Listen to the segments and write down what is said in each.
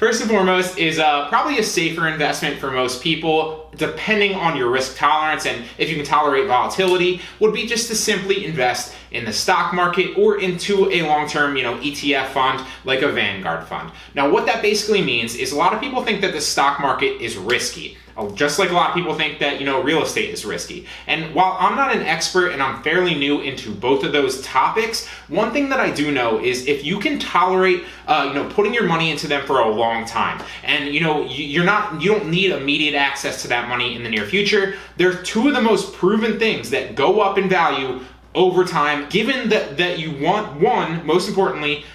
First and foremost is probably a safer investment for most people, depending on your risk tolerance and if you can tolerate volatility, would be just to simply invest in the stock market or into a long-term, ETF fund like a Vanguard fund. Now, what that basically means is a lot of people think that the stock market is risky. Just like a lot of people think that, real estate is risky. And while I'm not an expert and I'm fairly new into both of those topics, one thing that I do know is if you can tolerate, putting your money into them for a long time, and you don't need immediate access to that money in the near future, they're two of the most proven things that go up in value over time, given that you want, one, most importantly,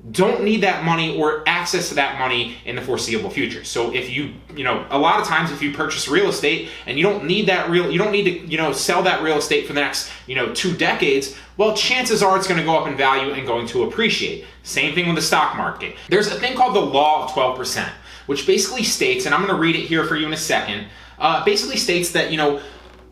don't need that money or access to that money in the foreseeable future. So if a lot of times if you purchase real estate and you don't need to, sell that real estate for the next, 2 decades, well, chances are it's going to go up in value and going to appreciate. Same thing with the stock market. There's a thing called the law of 12%, which basically states, and I'm going to read it here for you in a second, basically states that,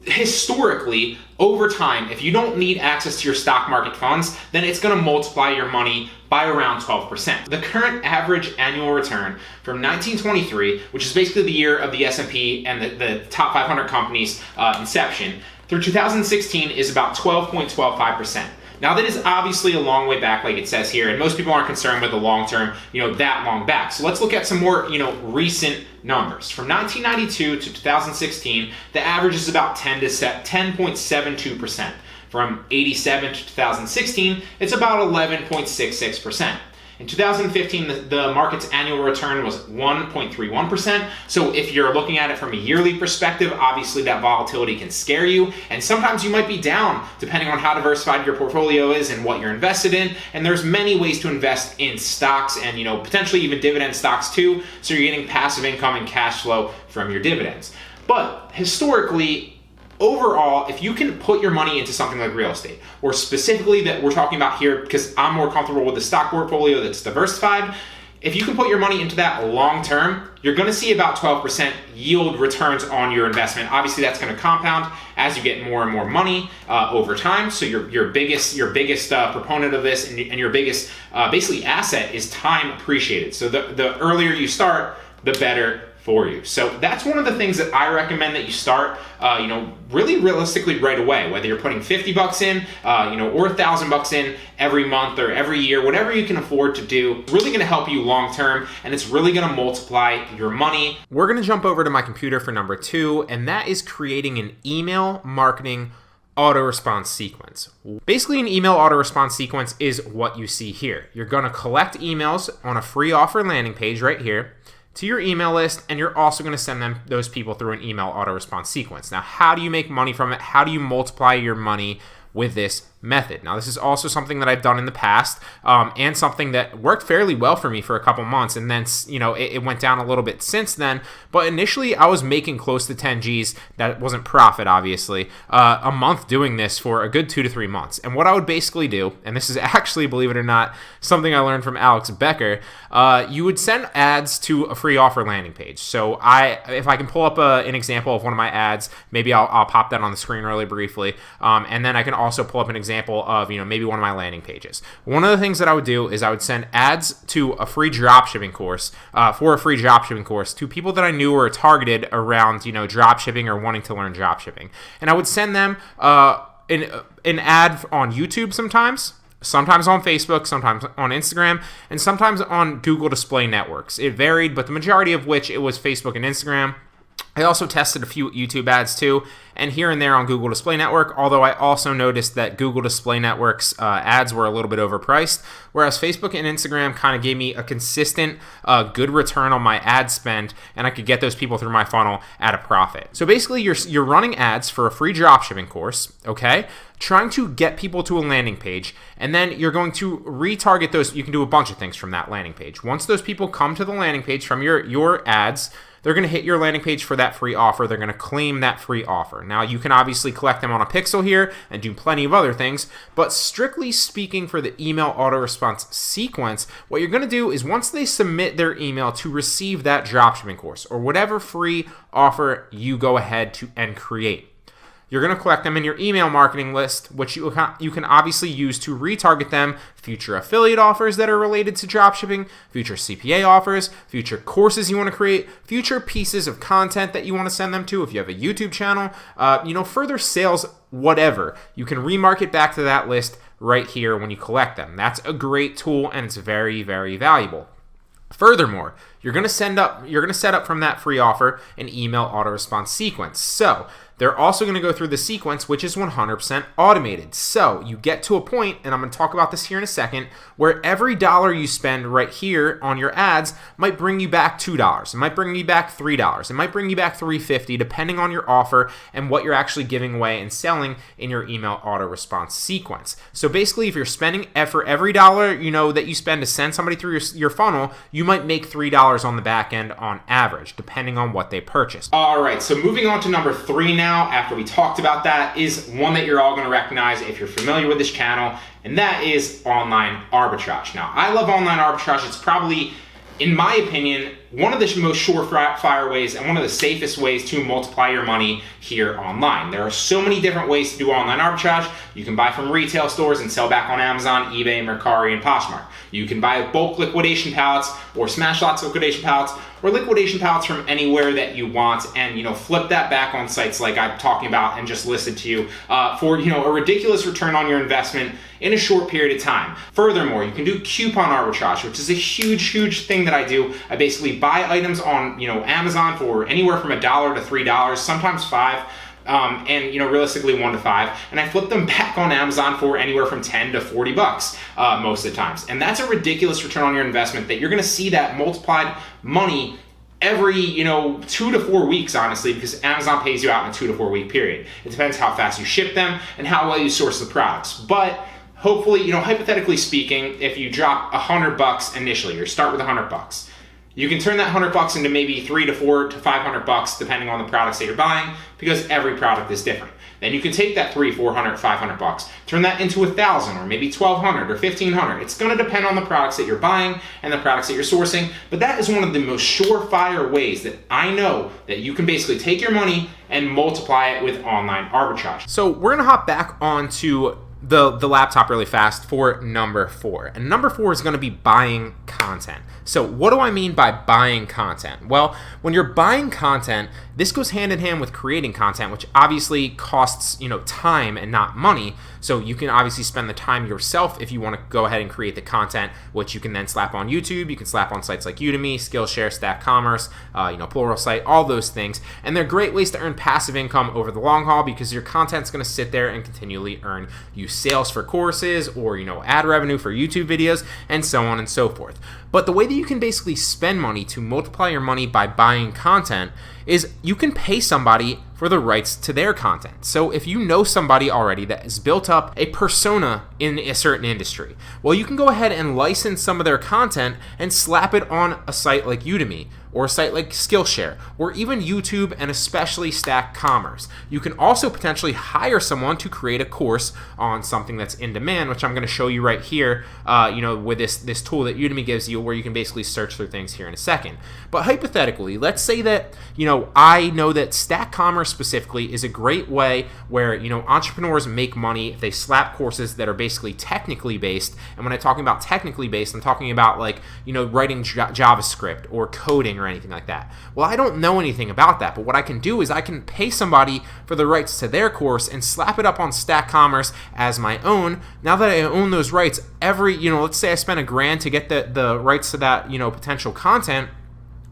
historically, over time, if you don't need access to your stock market funds, then it's going to multiply your money by around 12%. The current average annual return from 1923, which is basically the year of the S&P and the top 500 companies' inception, through 2016 is about 12.125%. Now, that is obviously a long way back, like it says here, and most people aren't concerned with the long term, that long back. So let's look at some more, recent numbers. From 1992 to 2016, the average is about 10.72%. From 87 to 2016, it's about 11.66%. In 2015, the market's annual return was 1.31%. So if you're looking at it from a yearly perspective, obviously that volatility can scare you. And sometimes you might be down depending on how diversified your portfolio is and what you're invested in. And there's many ways to invest in stocks and, potentially even dividend stocks too. So you're getting passive income and cash flow from your dividends. But historically, overall, if you can put your money into something like real estate, or specifically that we're talking about here because I'm more comfortable with the stock portfolio that's diversified, if you can put your money into that long term, you're going to see about 12% yield returns on your investment. Obviously, that's going to compound as you get more and more money over time. So your biggest proponent of this and your biggest basically asset is time appreciated. So the earlier you start, the better for you. So that's one of the things that I recommend that you start, really realistically right away, whether you're putting $50 in, or $1,000 in every month or every year, whatever you can afford to do. It's really going to help you long term, and it's really going to multiply your money. We're going to jump over to my computer for number 2, and that is creating an email marketing auto-response sequence. Basically, an email auto-response sequence is what you see here. You're going to collect emails on a free offer landing page right here to your email list, and you're also going to send those people through an email auto-response sequence. Now, how do you make money from it? How do you multiply your money with this method? Now, this is also something that I've done in the past, and something that worked fairly well for me for a couple months, and then it went down a little bit since then. But initially, I was making close to 10 G's. That wasn't profit, obviously. A month doing this for a good 2 to 3 months. And what I would basically do, and this is actually, believe it or not, something I learned from Alex Becker, you would send ads to a free offer landing page. So if I can pull up an example of one of my ads, maybe I'll pop that on the screen really briefly, and then I can also pull up an example of maybe one of my landing pages. One of the things that I would do is I would send ads to a free dropshipping course to people that I knew were targeted around dropshipping or wanting to learn dropshipping, and I would send them an ad on YouTube sometimes on Facebook, sometimes on Instagram, and sometimes on Google Display Networks. It varied, but the majority of which it was Facebook and Instagram. I also tested a few YouTube ads too, and here and there on Google Display Network, although I also noticed that Google Display Network's ads were a little bit overpriced, whereas Facebook and Instagram kind of gave me a consistent, good return on my ad spend, and I could get those people through my funnel at a profit. So basically, you're running ads for a free dropshipping course, okay? Trying to get people to a landing page, and then you're going to retarget those. You can do a bunch of things from that landing page. Once those people come to the landing page from your ads, they're going to hit your landing page for that free offer. They're going to claim that free offer. Now, you can obviously collect them on a pixel here and do plenty of other things, but strictly speaking for the email auto-response sequence, what you're going to do is once they submit their email to receive that dropshipping course or whatever free offer you go ahead to and create, You're going to collect them in your email marketing list, which you can obviously use to retarget them, future affiliate offers that are related to dropshipping, future CPA offers, future courses you want to create, future pieces of content that you want to send them to if you have a YouTube channel, further sales, whatever. You can remarket back to that list right here when you collect them. That's a great tool, and it's very, very valuable. Furthermore, you're going to set up from that free offer an email auto response sequence. So they're also going to go through the sequence, which is 100% automated. So you get to a point, and I'm going to talk about this here in a second, where every dollar you spend right here on your ads might bring you back $2. It might bring you back $3. It might bring you back $3.50, depending on your offer and what you're actually giving away and selling in your email auto response sequence. So basically, if you're spending for every dollar that you spend to send somebody through your funnel, you might make $3 on the back end on average, depending on what they purchase. All right, so moving on to number 3 now. After we talked about that, is one that you're all going to recognize if you're familiar with this channel, and that is online arbitrage. Now, I love online arbitrage. It's probably, in my opinion, one of the most surefire ways and one of the safest ways to multiply your money here online. There are so many different ways to do online arbitrage. You can buy from retail stores and sell back on Amazon, eBay, Mercari, and Poshmark. You can buy bulk liquidation pallets or smash lots liquidation pallets or liquidation pallets from anywhere that you want, and flip that back on sites like I'm talking about and just listed to you for a ridiculous return on your investment in a short period of time. Furthermore, you can do coupon arbitrage, which is a huge thing that I do. I basically buy items on Amazon for anywhere from $1 to $3, sometimes $5. And realistically $1 to $5, and I flip them back on Amazon for anywhere from $10 to $40 most of the times. And that's a ridiculous return on your investment that you're going to see that multiplied money every 2 to 4 weeks, honestly, because Amazon pays you out in a 2 to 4 week period. It depends how fast you ship them and how well you source the products. But hopefully, hypothetically speaking, if you drop $100 initially, or start with $100, you can turn that $100 into maybe $300 to $400 to $500, depending on the products that you're buying, because every product is different. Then you can take that $300, $400, $500, turn that into $1,000 or maybe $1,200 or $1,500. It's going to depend on the products that you're buying and the products that you're sourcing, but that is one of the most surefire ways that I know that you can basically take your money and multiply it with online arbitrage. So we're going to hop back onto the laptop really fast for number 4. And number 4 is going to be buying content. So what do I mean by buying content? Well, when you're buying content, this goes hand in hand with creating content, which obviously costs, time and not money. So you can obviously spend the time yourself if you want to go ahead and create the content, which you can then slap on YouTube. You can slap on sites like Udemy, Skillshare, Stack Commerce, Pluralsight, all those things. And they're great ways to earn passive income over the long haul because your content's going to sit there and continually earn you sales for courses or, ad revenue for YouTube videos and so on and so forth. But the way that you can basically spend money to multiply your money by buying content is you can pay somebody for the rights to their content. So if you know somebody already that has built up a persona in a certain industry, well, you can go ahead and license some of their content and slap it on a site like Udemy or a site like Skillshare or even YouTube and especially Stack Commerce. You can also potentially hire someone to create a course on something that's in demand, which I'm going to show you right here, with this tool that Udemy gives you where you can basically search through things here in a second. But hypothetically, let's say that, I know that Stack Commerce specifically is a great way where, entrepreneurs make money if they slap courses that are basically technically based. And when I'm talking about technically based, I'm talking about writing JavaScript or coding or anything like that. Well, I don't know anything about that, but what I can do is I can pay somebody for the rights to their course and slap it up on Stack Commerce as my own. Now that I own those rights, let's say I spent $1,000 to get the rights to that, potential content.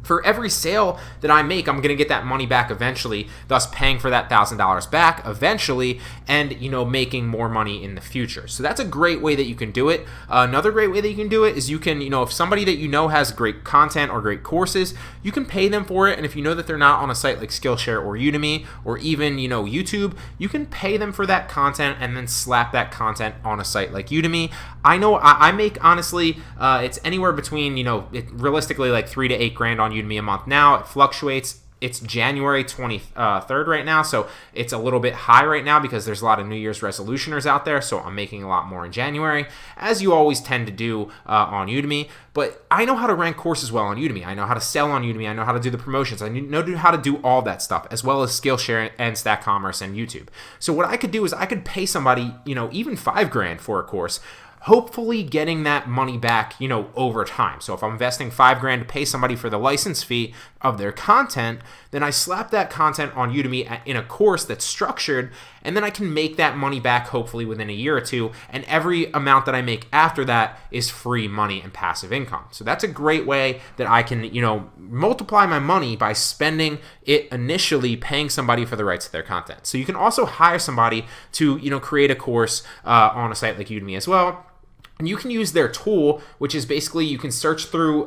For every sale that I make, I'm going to get that money back eventually, thus paying for that $1,000 back eventually and, making more money in the future. So that's a great way that you can do it. Another great way that you can do it is you can, if somebody that has great content or great courses, you can pay them for it. And if you know that they're not on a site like Skillshare or Udemy or even, YouTube, you can pay them for that content and then slap that content on a site like Udemy. I know I make, honestly, it's anywhere between, realistically like $3,000 to $8,000 on Udemy a month now. It fluctuates. It's January 23rd right now, so it's a little bit high right now because there's a lot of New Year's resolutioners out there, so I'm making a lot more in January, as you always tend to do on Udemy. But I know how to rank courses well on Udemy. I know how to sell on Udemy. I know how to do the promotions. I know how to do all that stuff, as well as Skillshare and Stack Commerce and YouTube. So what I could do is I could pay somebody, even $5,000 for a course, hopefully getting that money back, over time. So if I'm investing $5,000 to pay somebody for the license fee of their content, then I slap that content on Udemy in a course that's structured, and then I can make that money back hopefully within a year or two, and every amount that I make after that is free money and passive income. So that's a great way that I can, multiply my money by spending it initially paying somebody for the rights to their content. So you can also hire somebody to, create a course on a site like Udemy as well. And you can use their tool, which is basically you can search through,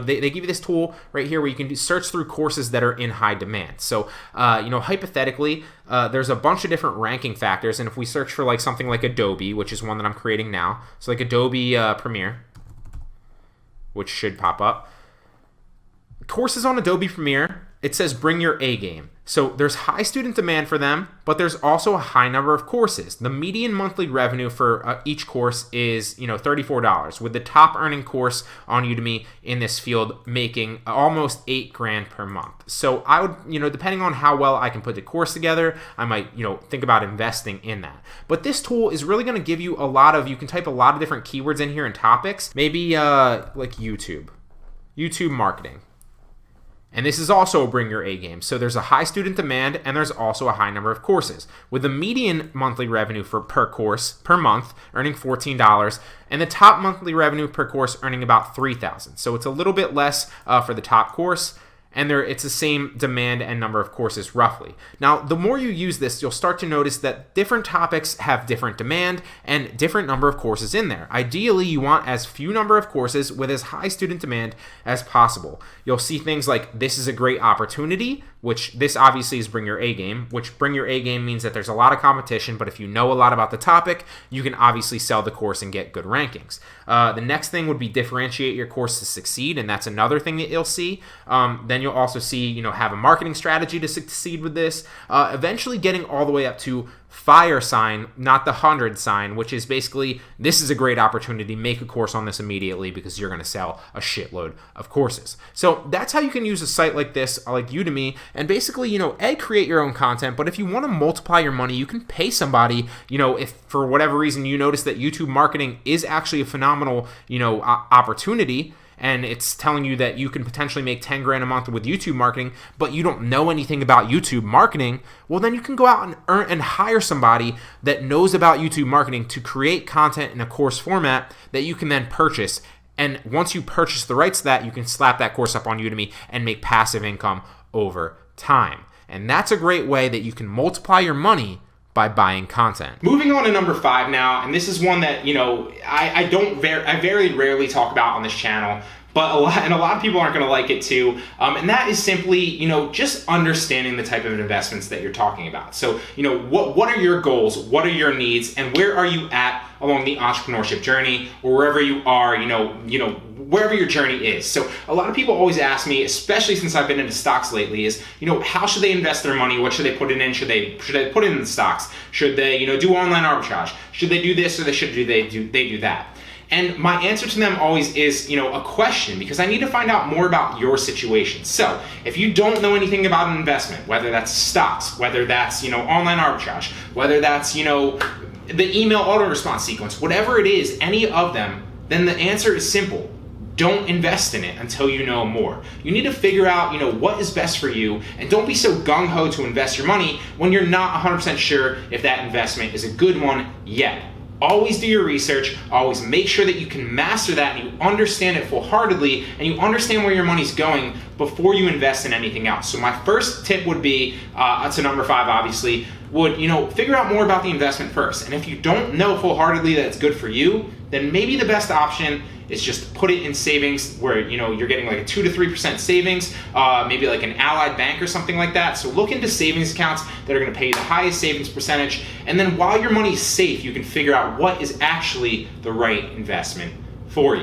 they give you this tool right here where you can search through courses that are in high demand. So, hypothetically, there's a bunch of different ranking factors. And if we search for something like Adobe, which is one that I'm creating now, so like Adobe Premiere, which should pop up. Courses on Adobe Premiere, it says bring your A game. So there's high student demand for them, but there's also a high number of courses. The median monthly revenue for each course is, $34, with the top earning course on Udemy in this field making almost $8,000 per month. So I would, depending on how well I can put the course together, I might, think about investing in that. But this tool is really going to give you you can type a lot of different keywords in here and topics, maybe like YouTube marketing. And this is also a bring your A game. So there's a high student demand and there's also a high number of courses, with the median monthly revenue per course per month earning $14 and the top monthly revenue per course earning about $3,000. So it's a little bit less for the top course, and it's the same demand and number of courses roughly. Now, the more you use this, you'll start to notice that different topics have different demand and different number of courses in there. Ideally, you want as few number of courses with as high student demand as possible. You'll see things like this is a great opportunity, which this obviously is bring your A game, which bring your A game means that there's a lot of competition, but if you know a lot about the topic, you can obviously sell the course and get good rankings. The next thing would be differentiate your course to succeed, and that's another thing that you'll see. Then you'll also see, have a marketing strategy to succeed with this. Eventually getting all the way up to fire sign, not the 100 sign, which is basically, this is a great opportunity. Make a course on this immediately because you're going to sell a shitload of courses. So that's how you can use a site like this, like Udemy, and basically, create your own content. But if you want to multiply your money, you can pay somebody, if for whatever reason you notice that YouTube marketing is actually a phenomenal, opportunity, and it's telling you that you can potentially make $10,000 a month with YouTube marketing, but you don't know anything about YouTube marketing, well, then you can go out and earn and hire somebody that knows about YouTube marketing to create content in a course format that you can then purchase. And once you purchase the rights to that, you can slap that course up on Udemy and make passive income over time. And that's a great way that you can multiply your money by buying content. Moving on to number 5 now, and this is one that I very rarely talk about on this channel, but a lot of people aren't going to like it too, and that is simply just understanding the type of investments that you're talking about. So what are your goals, what are your needs, and where are you at along the entrepreneurship journey, or wherever you are, wherever your journey is. So a lot of people always ask me, especially since I've been into stocks lately, is how should they invest their money? What should they put it in? Should they put it in the stocks? Should they do online arbitrage? Should they do this, or should they do that? And my answer to them always is, a question, because I need to find out more about your situation. So if you don't know anything about an investment, whether that's stocks, whether that's, online arbitrage, whether that's, the email auto response sequence, whatever it is, any of them, then the answer is simple. Don't invest in it until you know more. You need to figure out, what is best for you, and don't be so gung-ho to invest your money when you're not 100% sure if that investment is a good one yet. Always do your research, always make sure that you can master that and you understand it full-heartedly and you understand where your money's going before you invest in anything else. So my first tip would be, to number 5 obviously, would figure out more about the investment first. And if you don't know full-heartedly that it's good for you, then maybe the best option is just put it in savings where you're getting like a 2 to 3% savings, maybe like an Allied Bank or something like that. So look into savings accounts that are going to pay you the highest savings percentage, and then while your money is safe, you can figure out what is actually the right investment for you.